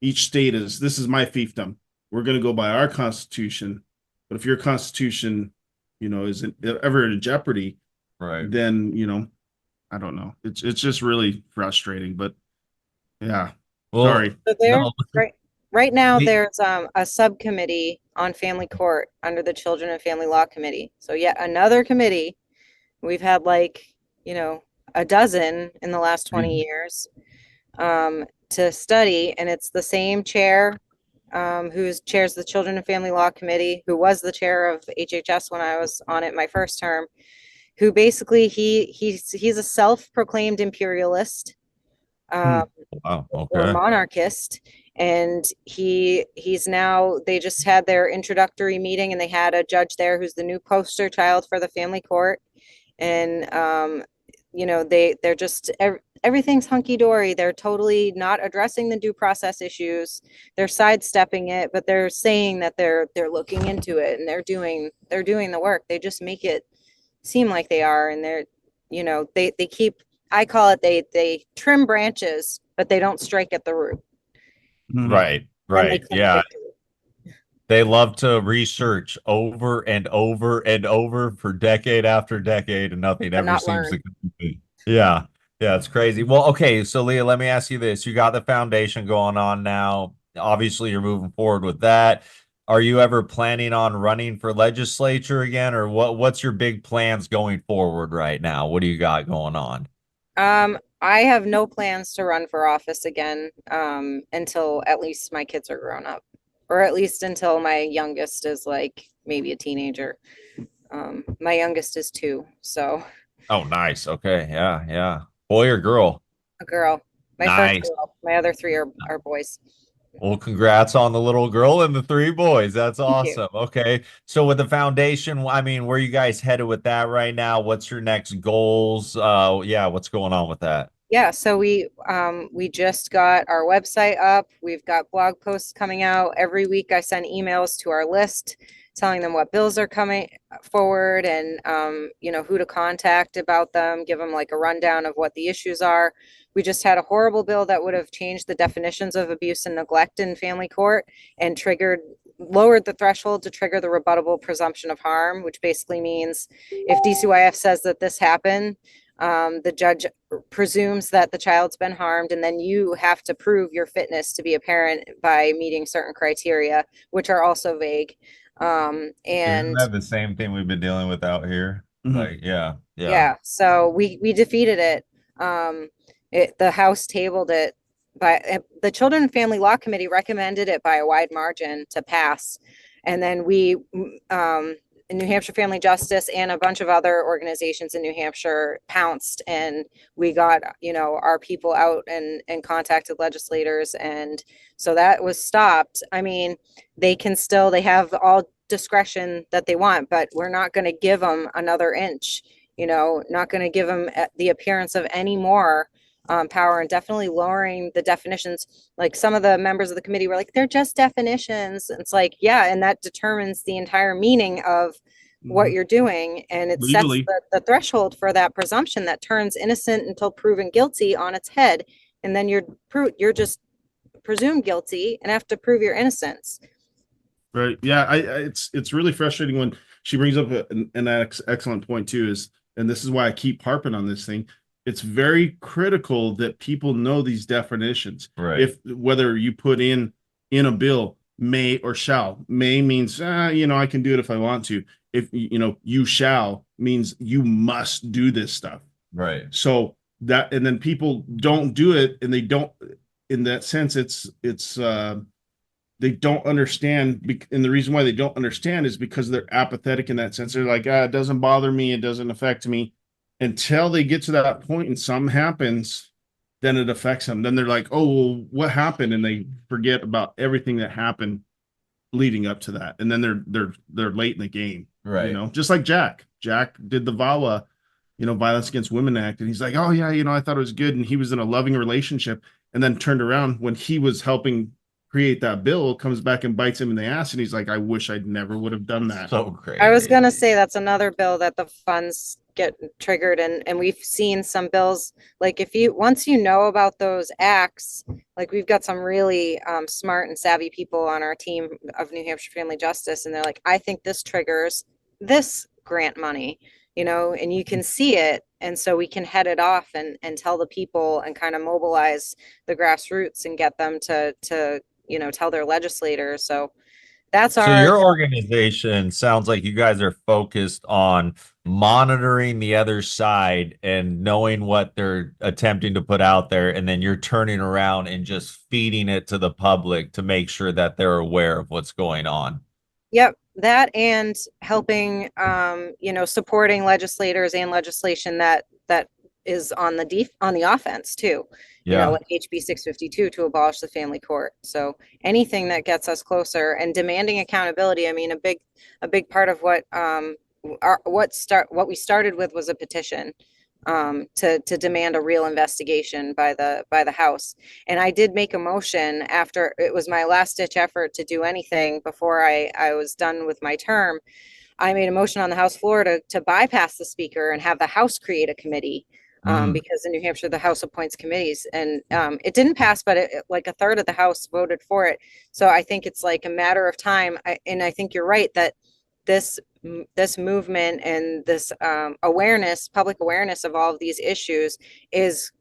each state this is my fiefdom. We're going to go by our Constitution. But if your Constitution, isn't ever in jeopardy, right, then, I don't know. It's just really frustrating, but yeah. Well, sorry. So right now there's a subcommittee on family court under the Children and Family Law Committee. So yet another committee. We've had a dozen in the last 20 years to study, and it's the same chair who chairs the Children and Family Law Committee, who was the chair of HHS when I was on it my first term, who basically he's a self-proclaimed imperialist wow, or monarchist, and he's now, they just had their introductory meeting, and they had a judge there who's the new poster child for the family court. And, they're just, everything's hunky dory. They're totally not addressing the due process issues. They're sidestepping it, but they're saying that they're looking into it and they're doing the work. They just make it seem like they are. And they keep, I call it, they trim branches, but they don't strike at the root. Mhm. Right, And they right. claim Yeah. victory. They love to research over and over and over for decade after decade, and nothing But ever not seems to learn. complete. Yeah. Yeah, it's crazy. Well, okay, so Leah, let me ask you this. You got the foundation going on now. Obviously, you're moving forward with that. Are you ever planning on running for legislature again, or what's your big plans going forward right now? What do you got going on? I have no plans to run for office again, until at least my kids are grown up, or at least until my youngest is like maybe a teenager. My youngest is 2, so Oh, nice. Okay. Yeah, yeah. Boy or girl? a girl. My first Nice. girl. My other 3 are boys. Well, congrats on the little girl and the 3 boys. That's Thank you. awesome. Okay. So with the foundation, I mean, where you guys headed with that right now? What's your next goals? Yeah, what's going on with that? Yeah, so we just got our website up. We've got blog posts coming out. Every week I send emails to our list telling them what bills are coming forward and who to contact about them, give them like a rundown of what the issues are. We just had a horrible bill that would have changed the definitions of abuse and neglect in family court and lowered the threshold to trigger the rebuttable presumption of harm, which basically means if DCYF says that this happened, the judge presumes that the child's been harmed, and then you have to prove your fitness to be a parent by meeting certain criteria, which are also vague. Isn't And that the same thing we've been dealing with out here? Mhm. Like, yeah, yeah. yeah, so we defeated it. The House tabled it, the Children and Family Law Committee recommended it by a wide margin to pass. And then New Hampshire Family Justice and a bunch of other organizations in New Hampshire pounced, and we got, our people out and contacted legislators. And so that was stopped. I mean, they have all discretion that they want, but we're not going to give them another inch, not going to give them the appearance of any more power, and definitely lowering the definitions. Like some of the members of the committee were like, they're just definitions. It's like, yeah, and that determines the entire meaning of what Mhm. you're doing, and it sets Legally. the threshold for that presumption that turns innocent until proven guilty on its head. And then you're just presumed guilty and have to prove your innocence. Right. Yeah. It's really frustrating when she brings up an excellent point too, and this is why I keep harping on this thing. It's very critical that people know these definitions. Right. If whether you put in a bill may or shall. May means I can do it if I want to. If you shall means you must do this stuff. Right. So that, and then people don't do it, and they don't, in that sense, they don't understand. And the reason why they don't understand is because they're apathetic in that sense. They're like, it doesn't bother me, it doesn't affect me, until they get to that point and something happens, then it affects them. Then they're like, oh, well, what happened? And they forget about everything that happened leading up to that. And then they're late in the game. Right. Just like Jack did the VAWA, Violence Against Women Act, and he's like, oh yeah, I thought it was good, and he was in a loving relationship, and then turned around when he was helping create that bill, comes back and bites him in the ass, and he's like, I wish I'd never would have done that. So crazy. I was gonna say that's another bill that the funds get triggered, and we've seen some bills, like once you know about those acts, like we've got some really smart and savvy people on our team of New Hampshire Family Justice, and they're like, I think this triggers this grant money, and you can see it, and so we can head it off and tell the people and kind of mobilize the grassroots and get them to tell their legislators. So that's So our your organization sounds like you guys are focused on monitoring the other side and knowing what they're attempting to put out there, and then you're turning around and just feeding it to the public to make sure that they're aware of what's going on. Yep, that and helping, supporting legislators and legislation that is on the offense too. Yeah. Like HB 652 to abolish the family court. So anything that gets us closer and demanding accountability. I mean, a big part of what what we started with was a petition to demand a real investigation by the House. And I did make a motion after it was my last ditch effort to do anything before I was done with my term. I made a motion on the House floor to bypass the speaker and have the House create a committee. Because in New Hampshire, the House appoints committees, and it didn't pass, but like a third of the House voted for it. So I think it's like a matter of time. And I think you're right that this movement and this public awareness of all of these issues is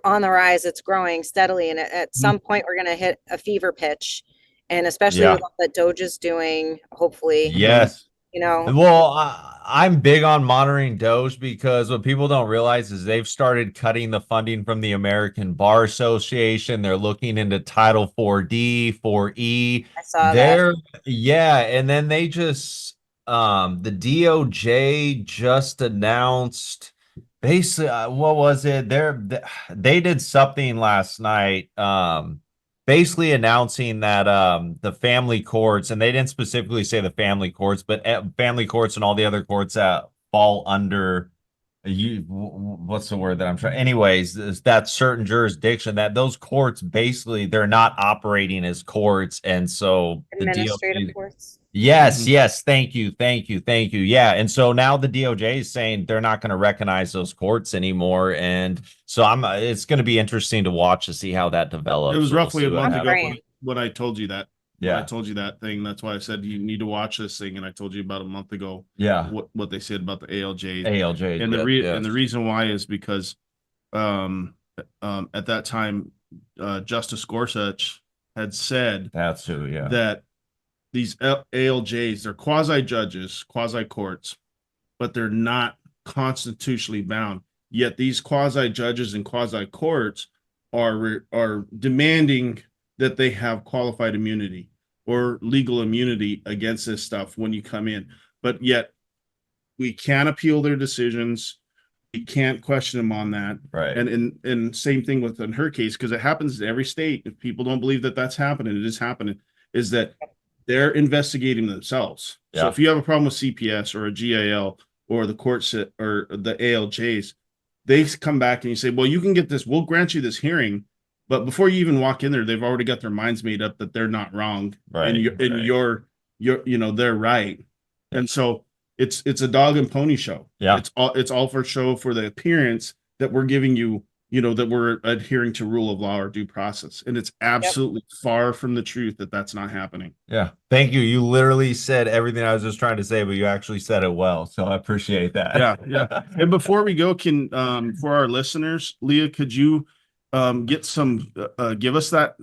on the rise. It's growing steadily, and at some point we're going to hit a fever pitch, and especially Yeah. with all that Doge is doing, hopefully, Yes. you know. Well, I'm big on monitoring Doge because what people don't realize is they've started cutting the funding from the American Bar Association. They're looking into Title 4D, 4E. I saw that. Yeah, and then they just the DOJ just announced basically what was it? They did something last night basically announcing that the family courts, and they didn't specifically say the family courts, but family courts and all the other courts that fall under what's the word that I'm trying, anyways, that certain jurisdiction, that those courts basically they're not operating as courts, and so the Administrative DOJ. courts. Yes, yes, thank you. Yeah, and so now the DOJ is saying they're not going to recognize those courts anymore, and so it's going to be interesting to watch to see how that develops. It was We'll roughly see a what month happens. ago when I told you that. When Yeah. I told you that thing. That's why I said you need to watch this thing, and I told you about a month ago. Yeah. What they said about the ALJ. ALJ. And the reason why is because at that time Justice Gorsuch had said That's who, yeah. that these ALJs, they're quasi judges, quasi courts, but they're not constitutionally bound. Yet these quasi judges and quasi courts are demanding that they have qualified immunity or legal immunity against this stuff when you come in. But yet we can't appeal their decisions. We can't question them on that. Right. And same thing with in her case, because it happens in every state. If people don't believe that that's happening, it is happening, is that they're investigating themselves. So Yeah. if you have a problem with CPS or a GAL or the courts or the ALJs, they come back and you say, well, you can get this, we'll grant you this hearing. But before you even walk in there, they've already got their minds made up that they're not wrong. Right. And you're, they're right. And so it's a dog and pony show. Yeah. It's all for show for the appearance that we're giving you, that we're adhering to rule of law or due process. And it's absolutely far from the truth that that's not happening. Yeah. Thank you. You literally said everything I was just trying to say, but you actually said it well. So I appreciate that. Yeah. And before we go, for our listeners, Leah, could you give us that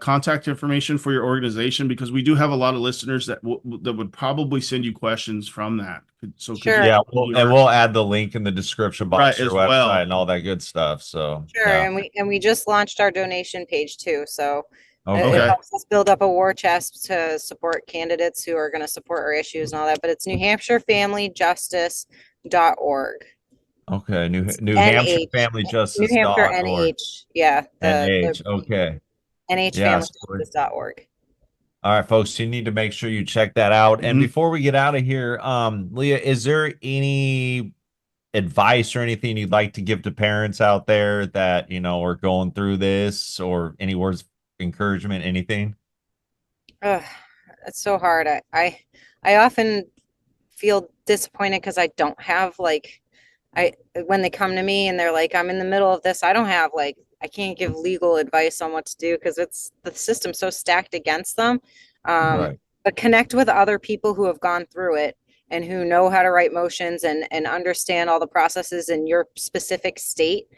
contact information for your organization, because we do have a lot of listeners that would probably send you questions from that. So Sure. Yeah, we'll add the link in the description box to your website well. and all that good stuff. So Sure, yeah. and we just launched our donation page too, so Okay. it helps us build up a war chest to support candidates who are going to support our issues and all that. But it's NewHampshireFamilyJustice.org. Okay. New NH. Hampshire Family Justice. New Hampshire NH. Yeah. NH. Okay. NHFamilyJustice.org. All right, folks, you need to make sure you check that out. And Mhm. before we get out of here, Leah, is there any advice or anything you'd like to give to parents out there that, are going through this, or any words of encouragement, anything? It's so hard. I often feel disappointed because I don't have when they come to me and they're like, I'm in the middle of this, I don't have I can't give legal advice on what to do because it's the system's so stacked against them. Right. But connect with other people who have gone through it and who know how to write motions and understand all the processes in your specific state.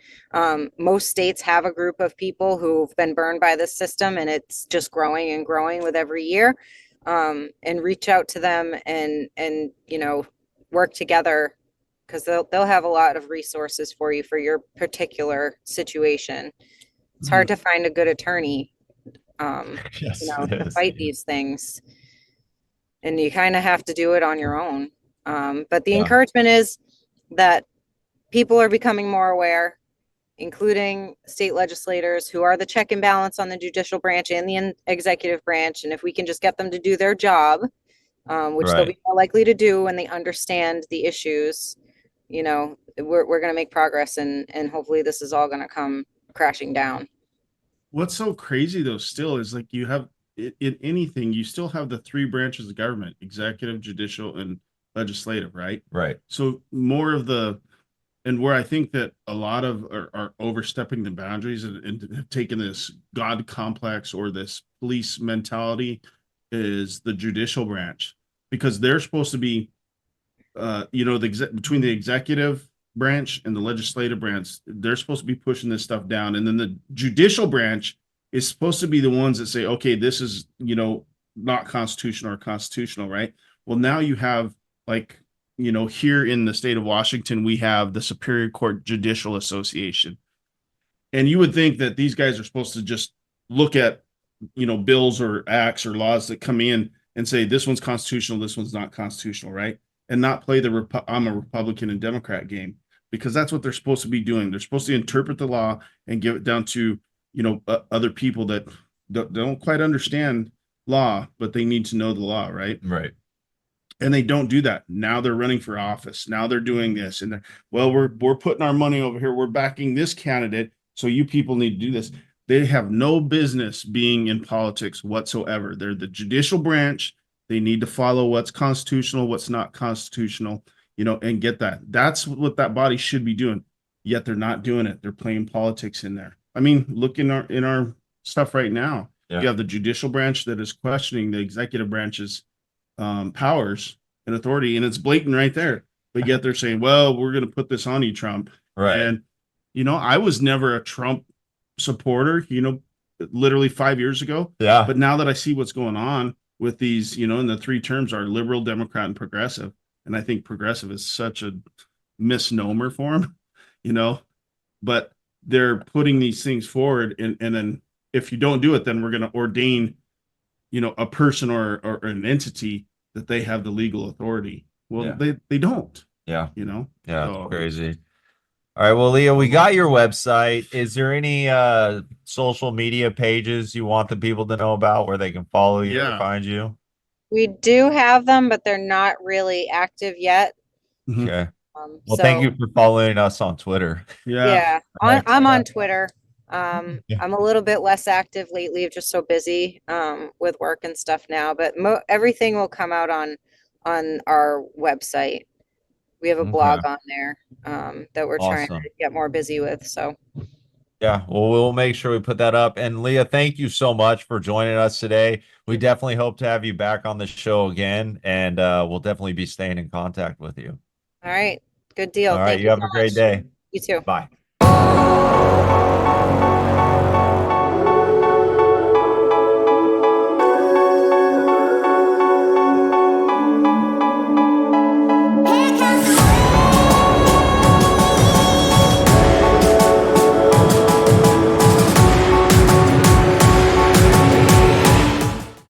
Most states have a group of people who've been burned by this system, and it's just growing and growing with every year. And reach out to them and work together, because they'll have a lot of resources for you for your particular situation. It's hard to find a good attorney Yes, to fight these things, and you kind of have to do it on your own. But the encouragement is that people are becoming more aware, including state legislators who are the check and balance on the judicial branch and the executive branch. And if we can just get them to do their job, which they'll Right. be more likely to do when they understand the issues. You know, we're going to make progress, and hopefully this is all going to come crashing down. What's so crazy though still is like you have in anything, you still have the three branches of government: executive, judicial, and legislative, right? Right. So more of the and where I think that a lot of are overstepping the boundaries and have taken this God complex or this police mentality is the judicial branch, because they're supposed to be between the executive branch and the legislative branch, they're supposed to be pushing this stuff down. And then the judicial branch is supposed to be the ones that say, okay, this is, not constitutional or constitutional, right? Well, now you have like, here in the state of Washington, we have the Superior Court Judicial Association. And you would think that these guys are supposed to just look at, bills or acts or laws that come in and say, this one's constitutional, this one's not constitutional, right? And not play the I'm a Republican and Democrat game, because that's what they're supposed to be doing. They're supposed to interpret the law and give it down to, other people that don't quite understand law, but they need to know the law, right? Right. And they don't do that. Now they're running for office. Now they're doing this, and we're putting our money over here. We're backing this candidate, so you people need to do this. They have no business being in politics whatsoever. They're the judicial branch. They need to follow what's constitutional, what's not constitutional, and get that. That's what that body should be doing. Yet they're not doing it. They're playing politics in there. I mean, look in our stuff right now. Yeah. You have the judicial branch that is questioning the executive branch's powers and authority, and it's blatant right there. But yet they're saying, well, we're going to put this on you, Trump. Right. And, I was never a Trump supporter, literally 5 years ago. Yeah. But now that I see what's going on with these, and the three terms are liberal, Democrat, and progressive. And I think progressive is such a misnomer for them, but they're putting these things forward. And then if you don't do it, then we're going to ordain, a person or an entity that they have the legal authority. Well, Yeah. they don't, Yeah. Yeah, It's so, crazy. All right. Well, Leah, we got your website. Is there any social media pages you want the people to know about where they can follow you or Yeah. find you? We do have them, but they're not really active yet. Mhm. Okay. Well, thank you for following us on Twitter. Yeah, Thanks. I'm on Twitter. Yeah. I'm a little bit less active lately. I'm just so busy with work and stuff now, but everything will come out on our website. We have a blog on there that we're trying Awesome. to get more busy with. So Yeah, well, we'll make sure we put that up. And Leah, thank you so much for joining us today. We definitely hope to have you back on the show again, and we'll definitely be staying in contact with you. all right, good deal. All right, Thank you you have so a great much. day. You too. Bye.